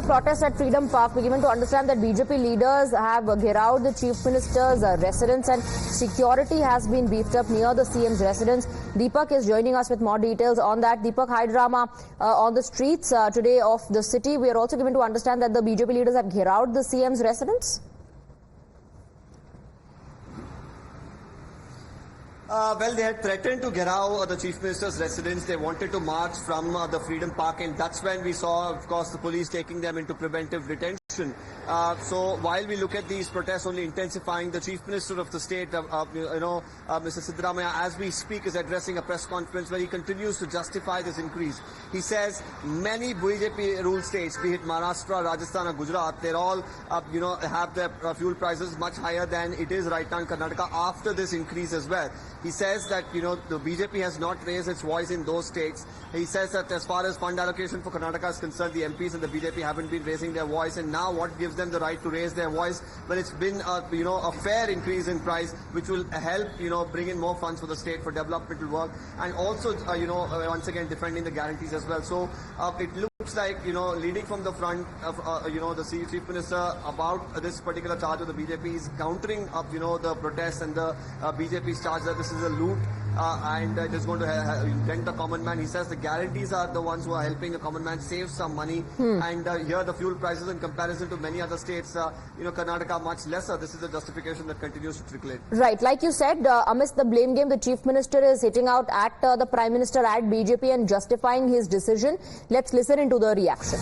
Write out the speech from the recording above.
the protest at Freedom Park, we're given to understand that BJP leaders have gheraud the Chief Minister's residence and security has been beefed up near the CM's residence. Deepak is joining us with more details on that. Deepak, high drama on the streets today of the city. We are also given to understand that the BJP leaders have gheraud the CM's residence. Well, they had threatened to gherao the Chief Minister's residence. They wanted to march from the Freedom Park, and that's when we saw, of course, the police taking them into preventive detention. So while we look at these protests only intensifying, the Chief Minister of the state, Mr. Siddaramaiah, as we speak, is addressing a press conference where he continues to justify this increase. He says many BJP ruled states, be it Maharashtra, Rajasthan or Gujarat, they're all, have their fuel prices much higher than it is right now in Karnataka after this increase as well. He says that, the BJP has not raised its voice in those states. He says that as far as fund allocation for Karnataka is concerned, the MPs and the BJP haven't been raising their voice, and now what gives them the right to raise their voice? Well, it's been, a fair increase in price, which will help, bring in more funds for the state for developmental work, and also, once again, defending the guarantees as well. So it looks like, leading from the front of, the Chief Minister about this particular charge of the BJP is countering up, the protests and the BJP's charge that this is a loot and it is going to dent the common man. He says the guarantees are the ones who are helping the common man save some money. And here the fuel prices in comparison to many other states, Karnataka are much lesser. This is the justification that continues to trickle in. Right. Like you said, amidst the blame game, the Chief Minister is hitting out at the Prime Minister, at BJP and justifying his decision. Let's listen into the reaction.